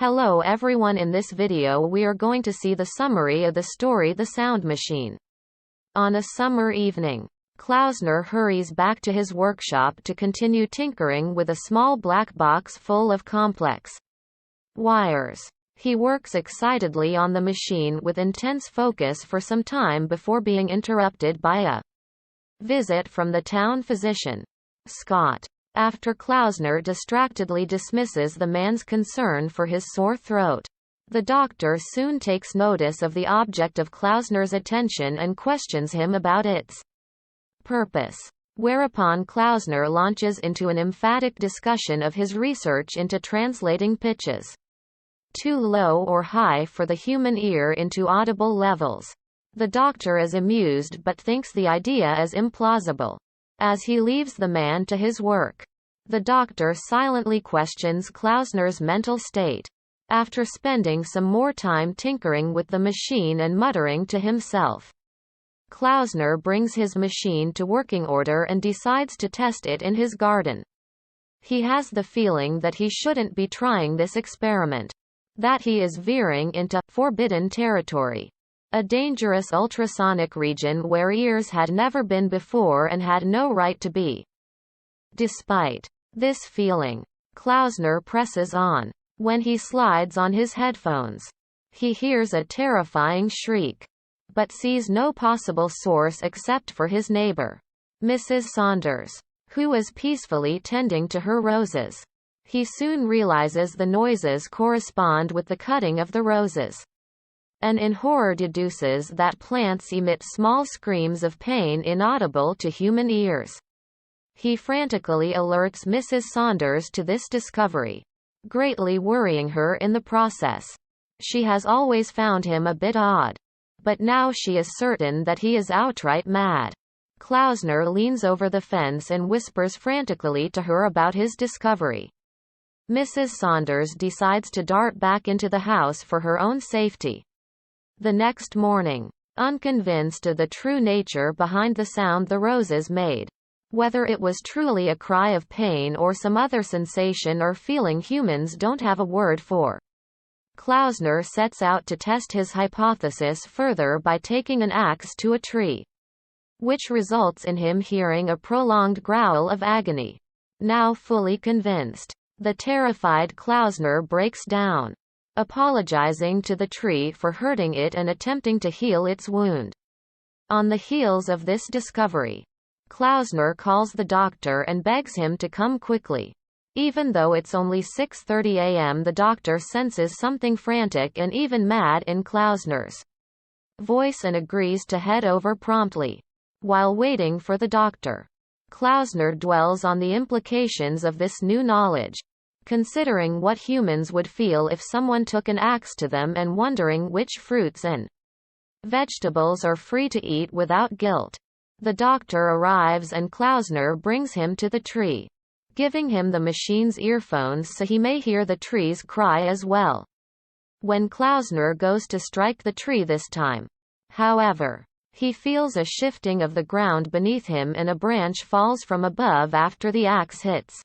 Hello everyone, in this video we are going to see the summary of the story The Sound Machine. On a summer evening, Klausner hurries back to his workshop to continue tinkering with a small black box full of complex wires. He works excitedly on the machine with intense focus for some time before being interrupted by a visit from the town physician, Scott. After Klausner distractedly dismisses the man's concern for his sore throat, the doctor soon takes notice of the object of Klausner's attention and questions him about its purpose. Whereupon Klausner launches into an emphatic discussion of his research into translating pitches too low or high for the human ear into audible levels. The doctor is amused but thinks the idea is implausible. As he leaves the man to his work, the doctor silently questions Klausner's mental state. After spending some more time tinkering with the machine and muttering to himself, Klausner brings his machine to working order and decides to test it in his garden. He has the feeling that he shouldn't be trying this experiment, that he is veering into forbidden territory, a dangerous ultrasonic region where ears had never been before and had no right to be. Despite this feeling, Klausner presses on. When he slides on his headphones, he hears a terrifying shriek, but sees no possible source except for his neighbor, Mrs. Saunders, who is peacefully tending to her roses. He soon realizes the noises correspond with the cutting of the roses, and in horror deduces that plants emit small screams of pain inaudible to human ears. He frantically alerts Mrs. Saunders to this discovery, greatly worrying her in the process. She has always found him a bit odd, but now she is certain that he is outright mad. Klausner leans over the fence and whispers frantically to her about his discovery. Mrs. Saunders decides to dart back into the house for her own safety. The next morning, unconvinced of the true nature behind the sound the roses made, whether it was truly a cry of pain or some other sensation or feeling humans don't have a word for, Klausner sets out to test his hypothesis further by taking an axe to a tree, which results in him hearing a prolonged growl of agony. Now fully convinced, the terrified Klausner breaks down, apologizing to the tree for hurting it and attempting to heal its wound. On the heels of this discovery, Klausner calls the doctor and begs him to come quickly. Even though it's only 6:30 a.m., the doctor senses something frantic and even mad in Klausner's voice and agrees to head over promptly. While waiting for the doctor, Klausner dwells on the implications of this new knowledge, considering what humans would feel if someone took an axe to them and wondering which fruits and vegetables are free to eat without guilt. The doctor arrives and Klausner brings him to the tree, giving him the machine's earphones so he may hear the tree's cry as well. When Klausner goes to strike the tree this time, however, he feels a shifting of the ground beneath him and a branch falls from above after the axe hits,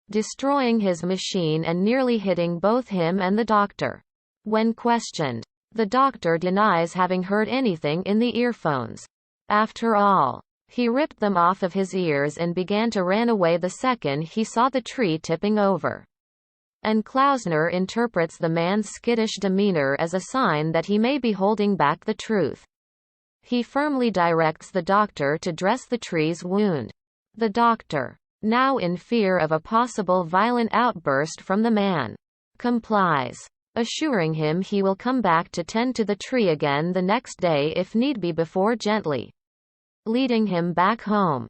destroying his machine and nearly hitting both him and the doctor. When questioned, the doctor denies having heard anything in the earphones. After all, he ripped them off of his ears and began to run away the second he saw the tree tipping over. And Klausner interprets the man's skittish demeanor as a sign that he may be holding back the truth. He firmly directs the doctor to dress the tree's wound. The doctor, now in fear of a possible violent outburst from the man, complies, assuring him he will come back to tend to the tree again the next day if need be before gently leading him back home.